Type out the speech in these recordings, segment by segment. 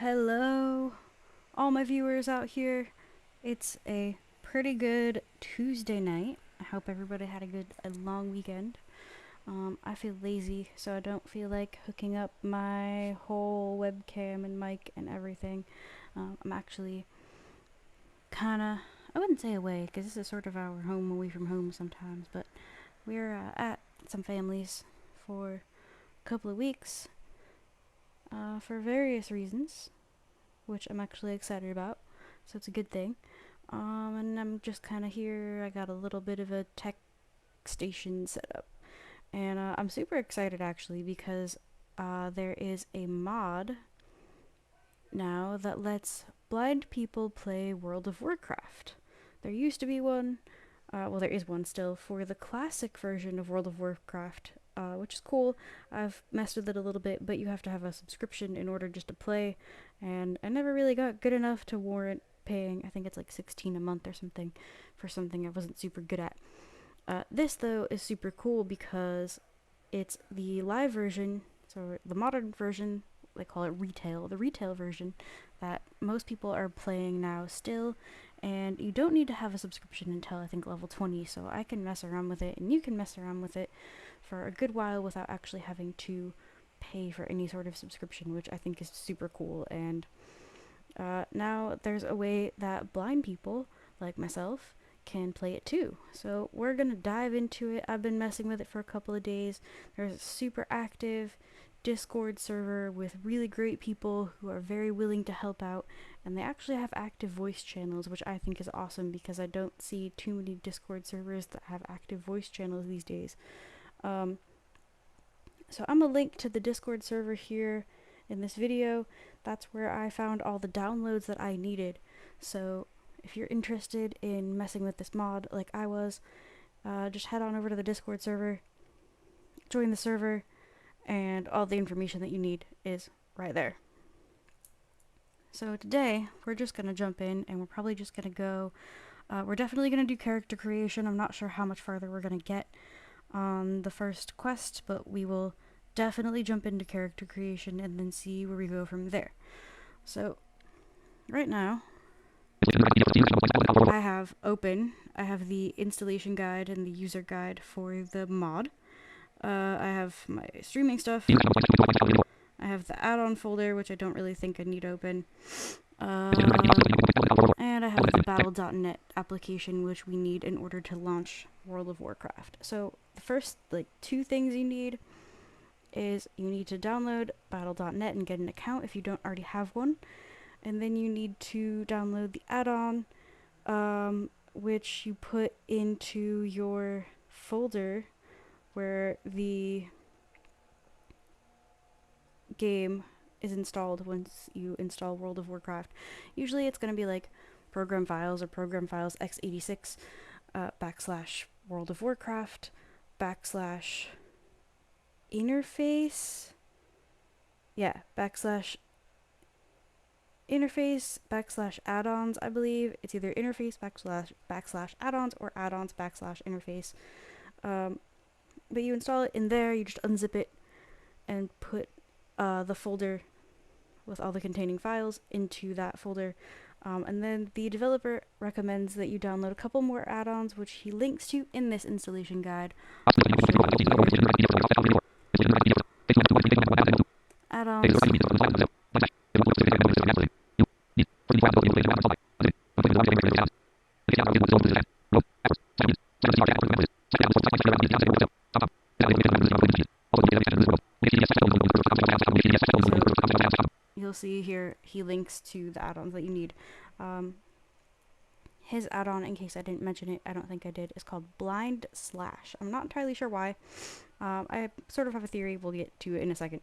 Hello, all my viewers out here. It's a pretty good Tuesday night. I hope everybody had a long weekend. I feel lazy, so I don't feel like hooking up my whole webcam and mic and everything. I'm actually kinda, I wouldn't say away, because this is sort of our home away from home sometimes, but we're at some families for a couple of weeks for various reasons, which I'm actually excited about, so it's a good thing. And I'm just kind of here. I got a little bit of a tech station set up, and I'm super excited actually because there is a mod now that lets blind people play World of Warcraft. There used to be one, well, there is one still for the classic version of World of Warcraft, which is cool. I've messed with it a little bit, but you have to have a subscription in order just to play, and I never really got good enough to warrant paying. I think it's like 16 a month or something for something I wasn't super good at. This though is super cool because it's the live version, so the modern version, they call it retail, the retail version that most people are playing now still, and you don't need to have a subscription until I think level 20, so I can mess around with it and you can mess around with it for a good while without actually having to pay for any sort of subscription, which I think is super cool. And now there's a way that blind people like myself can play it too. So we're gonna dive into it. I've been messing with it for a couple of days. There's a super active Discord server with really great people who are very willing to help out, and they actually have active voice channels, which I think is awesome because I don't see too many Discord servers that have active voice channels these days. So I'm gonna link to the Discord server here in this video. That's where I found all the downloads that I needed. So if you're interested in messing with this mod like I was, just head on over to the Discord server, join the server, and all the information that you need is right there. So today we're just gonna jump in and we're probably just gonna go, we're definitely gonna do character creation. I'm not sure how much farther we're gonna get on the first quest, but we will definitely jump into character creation and then see where we go from there. So right now I have open, I have the installation guide and the user guide for the mod. I have my streaming stuff. I have the add-on folder, which I don't really think I need open. And I have the battle.net application, which we need in order to launch World of Warcraft. So the first two things you need is you need to download battle.net and get an account if you don't already have one. And then you need to download the add-on, which you put into your folder where the game is installed once you install World of Warcraft. Usually it's going to be like program files or program files x86 backslash World of Warcraft backslash interface. Yeah, backslash interface backslash add-ons, I believe. It's either interface backslash add-ons or add-ons backslash interface. But you install it in there, you just unzip it and put the folder with all the containing files into that folder. And then the developer recommends that you download a couple more add-ons, which he links to in this installation guide. Add-ons. You'll see here he links to the add-ons that you need. His add-on, in case I didn't mention it, I don't think I did, is called Blind Slash. I'm not entirely sure why. I sort of have a theory, we'll get to it in a second.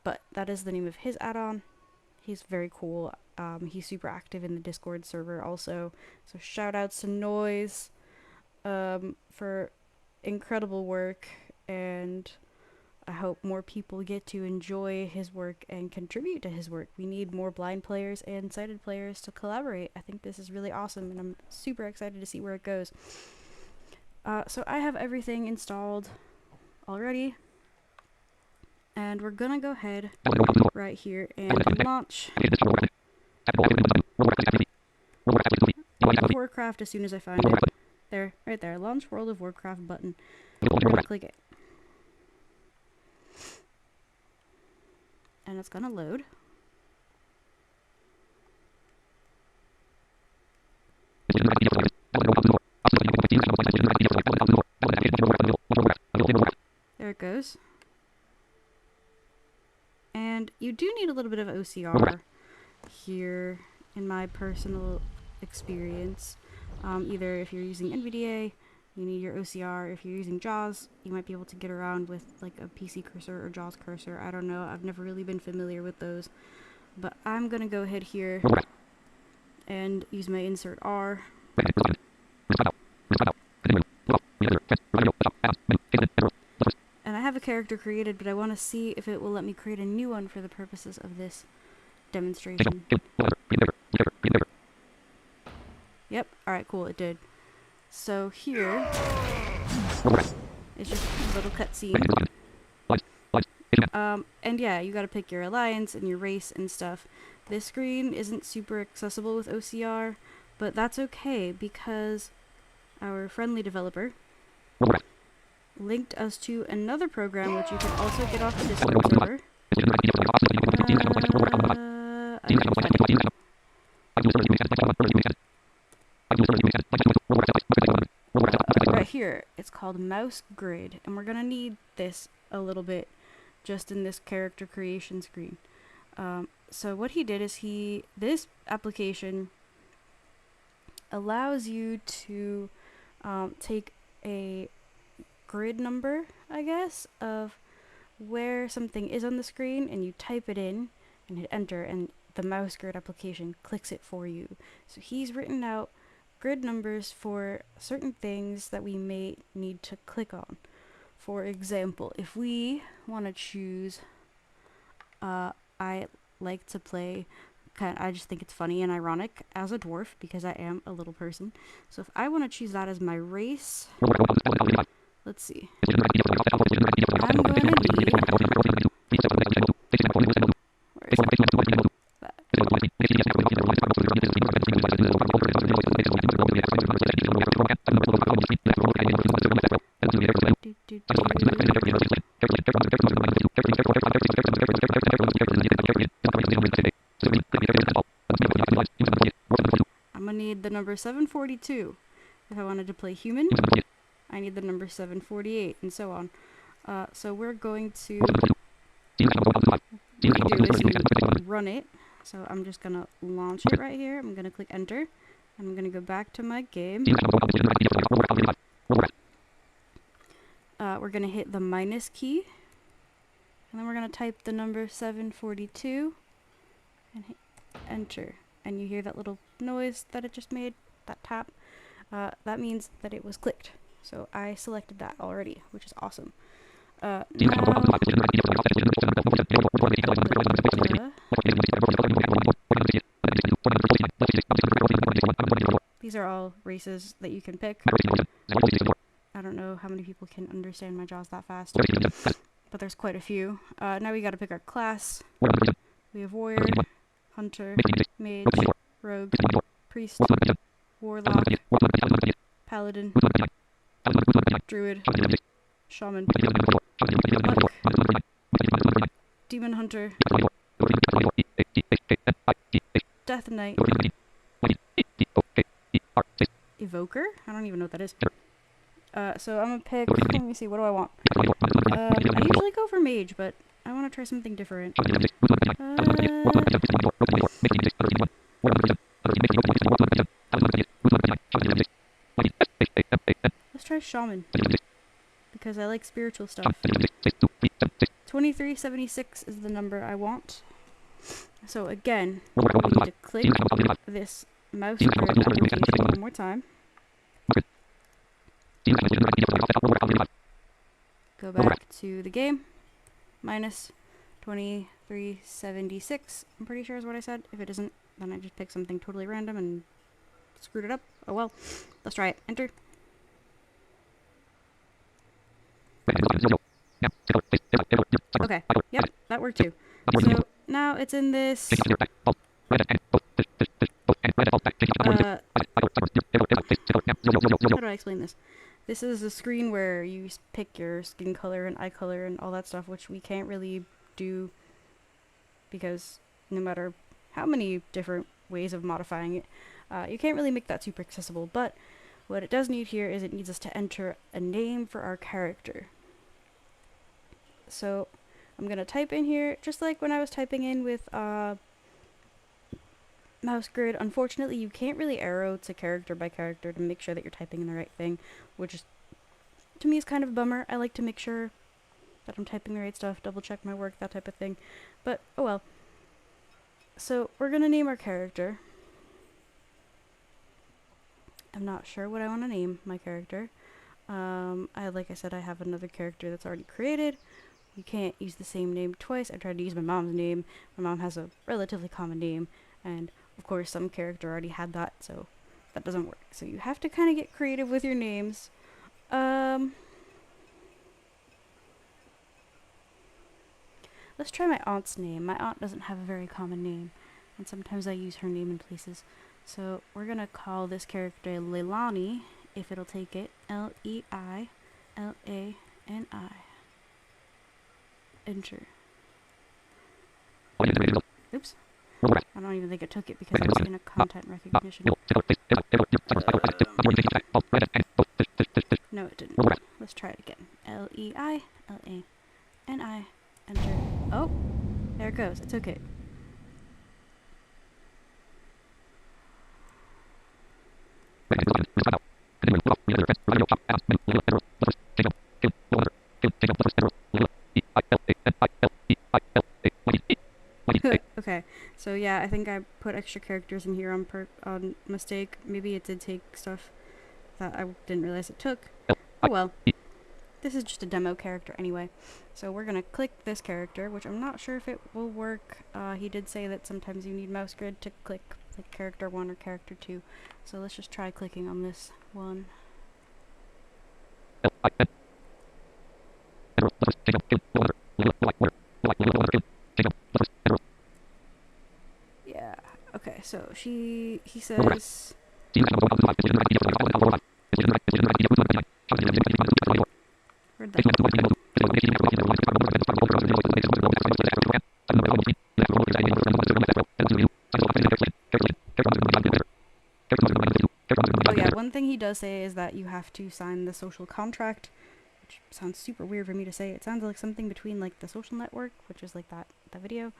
But that is the name of his add-on. He's very cool. He's super active in the Discord server also. So shout outs to Noise for incredible work, and I hope more people get to enjoy his work and contribute to his work. We need more blind players and sighted players to collaborate. I think this is really awesome, and I'm super excited to see where it goes. So I have everything installed already. And we're gonna go ahead right here and launch World of Warcraft as soon as I find it. There, right there, launch World of Warcraft button. We're gonna click it. And it's gonna load. There it goes. And you do need a little bit of OCR here, in my personal experience. Either if you're using NVDA, you need your OCR. If you're using JAWS, you might be able to get around with like a PC cursor or JAWS cursor. I don't know. I've never really been familiar with those. But I'm going to go ahead here and use my insert R. And I have a character created, but I want to see if it will let me create a new one for the purposes of this demonstration. Yep, alright, cool, it did. So here is just a little cutscene. And yeah, you gotta pick your alliance and your race and stuff. This screen isn't super accessible with OCR, but that's okay because our friendly developer linked us to another program which you can also get off the Discord server. I can't find it. Right here, it's called Mouse Grid, and we're gonna need this a little bit just in this character creation screen. So what he did is this application allows you to take a grid number, I guess, of where something is on the screen, and you type it in and hit enter, and the mouse grid application clicks it for you. So he's written out grid numbers for certain things that we may need to click on. For example, if we want to choose, I like to play, I just think it's funny and ironic, as a dwarf, because I am a little person. So if I want to choose that as my race, let's see. I'm going to need, where is it? I'm gonna need the number 742 if I wanted to play human. I need the number 748 and so on. So we're going to, what you do is you run it. So I'm just gonna launch it right here. I'm gonna click enter. I'm gonna go back to my game. We're gonna hit the minus key, and then we're gonna type the number 742 and hit enter. And you hear that little noise that it just made, that tap. That means that it was clicked. So I selected that already, which is awesome. Now, these are all races that you can pick. I don't know how many people can understand my JAWS that fast, but there's quite a few. Now we gotta pick our class. We have warrior, hunter, mage, rogue, priest, warlock, paladin, druid, shaman, monk, demon hunter, death knight, evoker? I don't even know what that is. So I'm gonna pick, let me see, what do I want? I usually go for mage, but I want to try something different. Let's try shaman, because I like spiritual stuff. 2376 is the number I want. So again, we need to click this mouse grid application one more time. Go back to the game. Minus 2376, I'm pretty sure is what I said. If it isn't, then I just picked something totally random and screwed it up. Oh well. Let's try it. Enter. Okay, yep, that worked too. So now it's in this. How do I explain this? This is a screen where you pick your skin color and eye color and all that stuff, which we can't really do because no matter how many different ways of modifying it, you can't really make that super accessible. But what it does need here is it needs us to enter a name for our character. So I'm going to type in here, just like when I was typing in with mouse grid. Unfortunately, you can't really arrow to character by character to make sure that you're typing in the right thing, which is, to me, is kind of a bummer. I like to make sure that I'm typing the right stuff, double check my work, that type of thing. But, oh well. So, we're going to name our character. I'm not sure what I want to name my character. Like I said, I have another character that's already created. You can't use the same name twice. I tried to use my mom's name. My mom has a relatively common name, and of course some character already had that, so that doesn't work. So you have to kind of get creative with your names. Let's try my aunt's name. My aunt doesn't have a very common name, and sometimes I use her name in places. So we're gonna call this character Leilani, if it'll take it. Leilani. Enter. Oops. I don't even think it took it because I was in a content recognition. No, it didn't. Let's try it again. Leilani. Enter. Oh, there it goes. It's okay. Okay, so yeah, I think I put extra characters in here on mistake. Maybe it did take stuff that I didn't realize it took. Oh well. This is just a demo character anyway. So we're gonna click this character, which I'm not sure if it will work. He did say that sometimes you need mouse grid to click like character 1 or character 2. So let's just try clicking on this one. Yeah. Okay, so he says where'd that go? Oh yeah, one thing he does say is that you have to sign the social contract, which sounds super weird for me to say. It sounds like something between like the social network, which is like that video,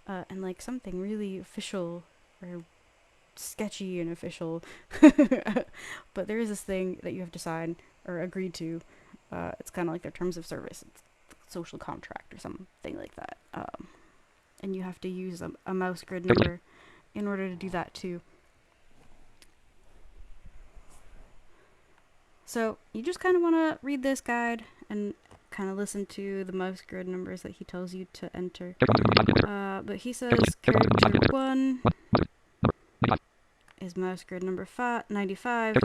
and like something really official or sketchy and official. But there is this thing that you have to sign or agree to. It's kind of like their terms of service. It's social contract or something like that. And you have to use a mouse grid number in order to do that too. So you just kind of want to read this guide and kind of listen to the mouse grid numbers that he tells you to enter. But he says character 1 is mouse grid number 95.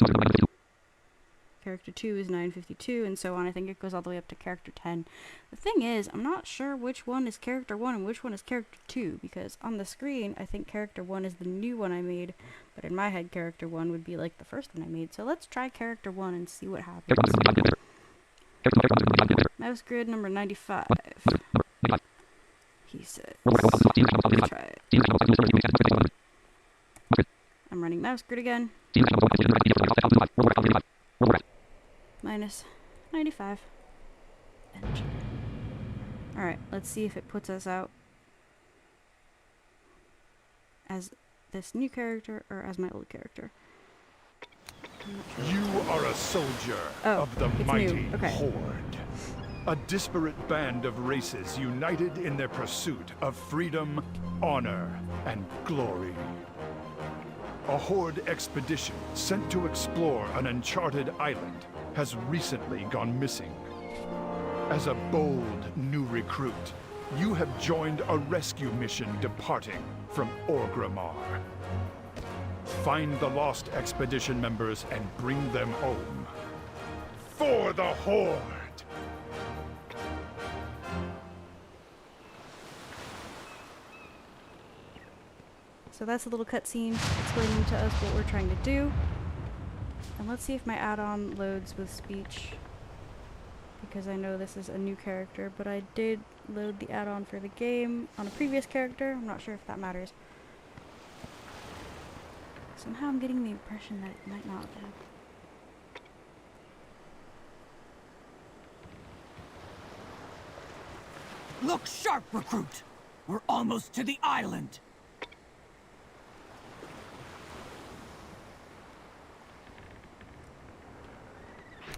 Character 2 is 952, and so on. I think it goes all the way up to character 10. The thing is, I'm not sure which one is character 1 and which one is character 2, because on the screen, I think character 1 is the new one I made, but in my head, character 1 would be like the first one I made. So let's try character 1 and see what happens. Mouse grid number 95. He says, let's try it. I'm running mouse grid again. Minus 95. Enter. Alright, let's see if it puts us out as this new character or as my old character. You are a soldier of the mighty Horde. A disparate band of races united in their pursuit of freedom, honor, and glory. A Horde expedition sent to explore an uncharted island has recently gone missing. As a bold new recruit, you have joined a rescue mission departing from Orgrimmar. Find the lost expedition members and bring them home. For the Horde! So that's a little cutscene explaining to us what we're trying to do. And let's see if my add-on loads with speech, because I know this is a new character, but I did load the add-on for the game on a previous character. I'm not sure if that matters. Somehow I'm getting the impression that it might not do. Look sharp, recruit! We're almost to the island!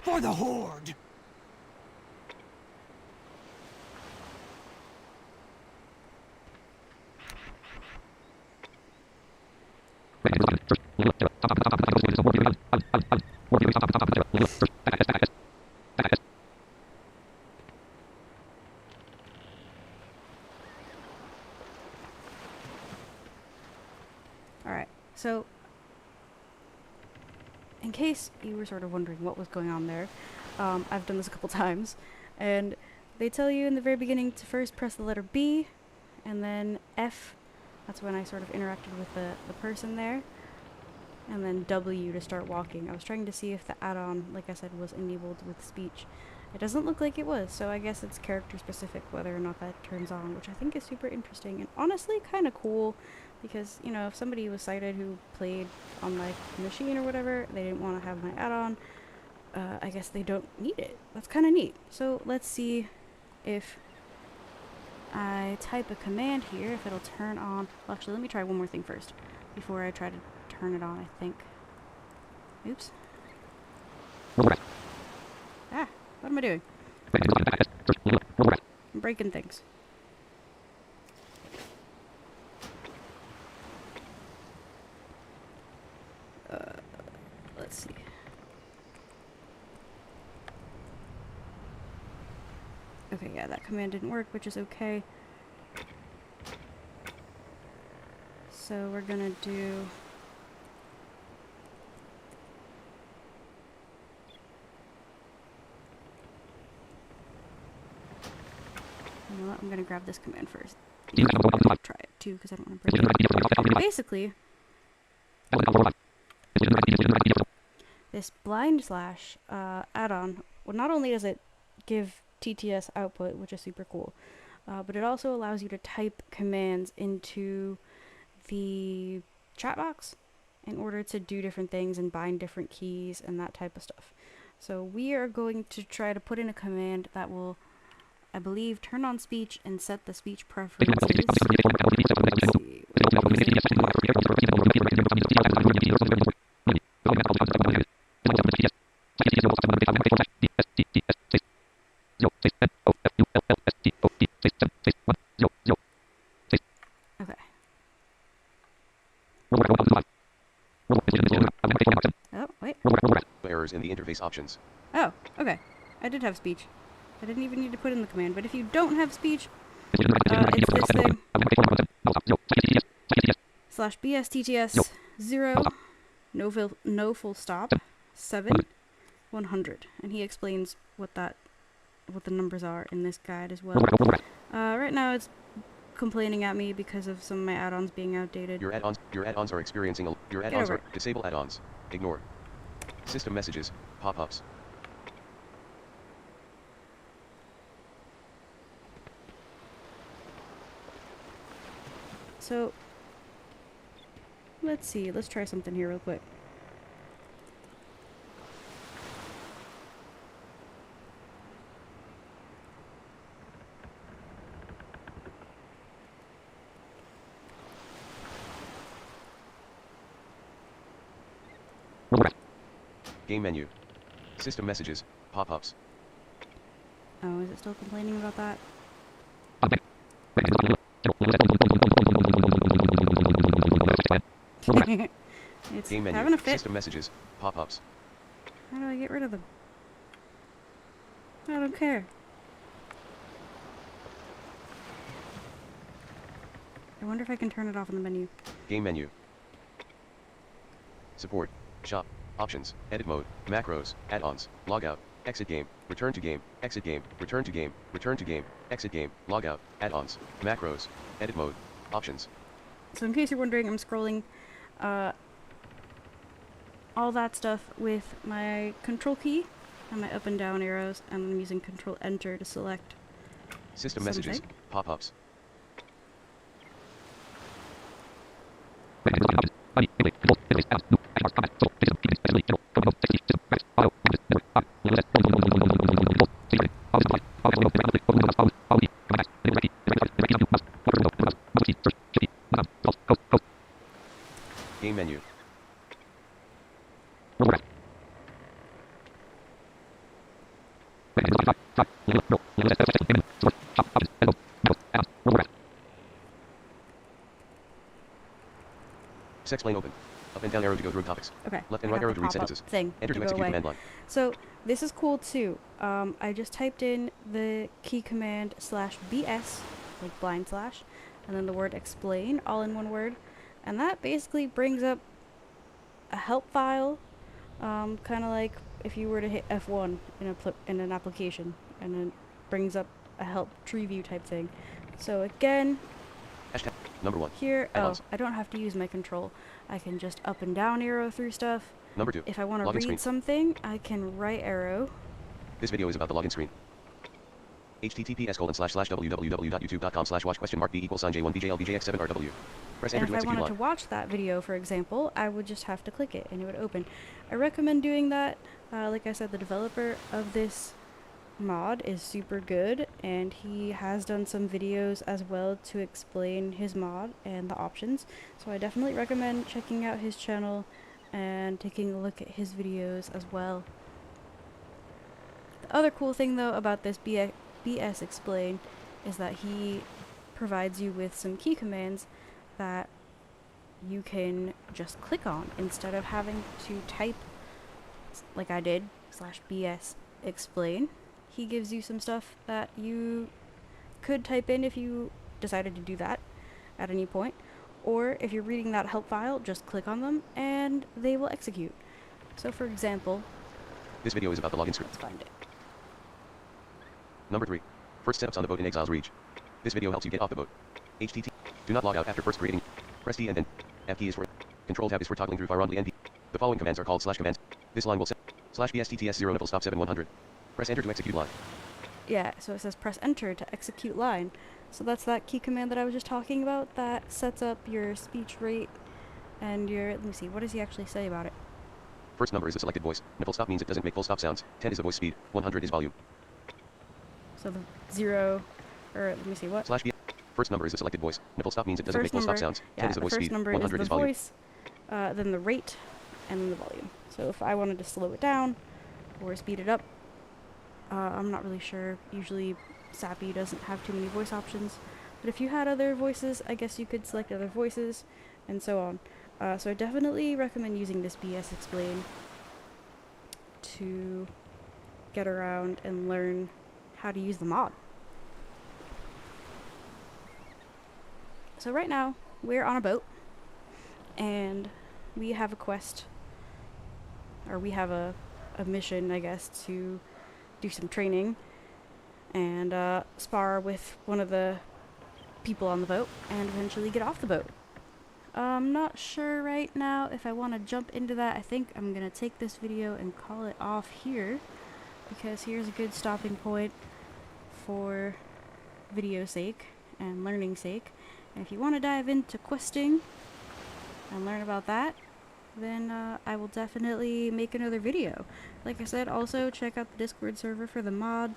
For the Horde! Alright, so in case you were sort of wondering what was going on there, I've done this a couple times, and they tell you in the very beginning to first press the letter B, and then F. That's when I sort of interacted with the person there, and then W to start walking. I was trying to see if the add-on, like I said, was enabled with speech. It doesn't look like it was, so I guess it's character specific whether or not that turns on, which I think is super interesting and honestly kind of cool, because, you know, if somebody was sighted who played on my machine or whatever, they didn't want to have my add-on, I guess they don't need it. That's kind of neat. So let's see if I type a command here, if it'll turn on. Well, actually, let me try one more thing first before I try to turn it on, I think. Oops. Ah, what am I doing? I'm breaking things. Let's see. Okay, yeah, that command didn't work, which is okay. So we're gonna do... You know what? I'm gonna grab this command first. Try it too, because I don't want to break it. Basically, this blind slash add-on, well, not only does it give TTS output, which is super cool, but it also allows you to type commands into the chat box in order to do different things and bind different keys and that type of stuff. So we are going to try to put in a command that will, I believe, turn on speech and set the speech preferences. Let's see. Okay. Oh, wait. Errors in the interface options. Oh, okay. I did have speech. I didn't even need to put in the command, but if you don't have speech, it's this thing. Slash BSTTS 0, no full stop, 7, 100. And he explains what the numbers are in this guide as well. Right now it's complaining at me because of some of my add-ons being outdated. Your add-ons are experiencing disable add-ons. Ignore. System messages, pop-ups. So, let's see. Let's try something here real quick. Game menu. System messages, pop-ups. Oh, is it still complaining about that? It's Game menu. having a fit. System messages, pop-ups. How do I get rid of them? I don't care. I wonder if I can turn it off in the menu. Game menu. Support. Shop. Options. Edit mode. Macros. Add-ons. Logout. Exit game. Return to game. Exit game. Return to game. Return to game. Exit game. Logout. Add-ons. Macros. Edit mode. Options. So in case you're wondering, I'm scrolling all that stuff with my control key and my up and down arrows, and I'm using control enter to select system something. messages, pop-ups. Game menu. Explain open. Up and down arrow to go through topics. Okay. Left and right arrow to read sentences. Thing Enter to go execute away. command line. So this is cool too. I just typed in the key command /BS, like blind slash, and then the word explain, all in one word, and that basically brings up a help file, kind of like if you were to hit F1 in an application, and then brings up a help tree view type thing. So again, Hashtag number 1. here, Add-ons. I don't have to use my control. I can just up and down arrow through stuff. Number 2. If I want to Login read screen. something, I can right arrow. This video is about the login screen. https://www.youtube.com/watch?b=sign j1bjlbjx7rw. Press And enter if to I execute wanted line. to watch that video, for example, I would just have to click it and it would open. I recommend doing that. Like I said, the developer of this mod is super good, and he has done some videos as well to explain his mod and the options. So I definitely recommend checking out his channel and taking a look at his videos as well. The other cool thing though about this BS explain is that he provides you with some key commands that you can just click on instead of having to type like I did /BS explain. He gives you some stuff that you could type in if you decided to do that at any point, or if you're reading that help file, just click on them and they will execute. So for example, This video is about the login screen. let's find it. Number 3. First steps on the boat in Exile's Reach. This video helps you get off the boat. HTT. Do not log out after first creating. Press D and then. F key is for. Control tab is for toggling through fire on the ND. The following commands are called /commands. This line will set /bstts0 nipple stop 7100. Press enter to execute line. Yeah, so it says press enter to execute line. So that's that key command that I was just talking about that sets up your speech rate and your, let me see, what does he actually say about it? First number is a selected voice. Nipple stop means it doesn't make full stop sounds. 10 is the voice speed. 100 is volume. So the 0, or let me see, what? /B. First number is a selected voice. Nipple stop means it doesn't make First full stop number, sounds. 10 yeah, is the the voice first speed. number 100 is is the volume. voice, then the rate, and then the volume. So if I wanted to slow it down or speed it up, I'm not really sure. Usually Sappy doesn't have too many voice options, but if you had other voices, I guess you could select other voices, and so on. So I definitely recommend using this BS explain to get around and learn how to use the mod. So right now, we're on a boat, and we have a quest, or we have a mission, I guess, to do some training and spar with one of the people on the boat and eventually get off the boat. I'm not sure right now if I want to jump into that. I think I'm going to take this video and call it off here, because here's a good stopping point for video sake and learning sake. And if you want to dive into questing and learn about that, then I will definitely make another video. Like I said, also check out the Discord server for the mod.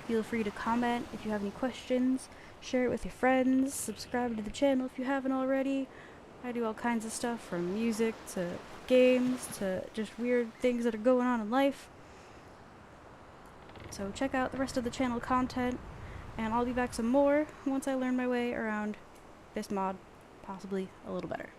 Feel free to comment if you have any questions, share it with your friends, subscribe to the channel if you haven't already. I do all kinds of stuff, from music to games to just weird things that are going on in life. So check out the rest of the channel content, and I'll be back some more once I learn my way around this mod, possibly a little better.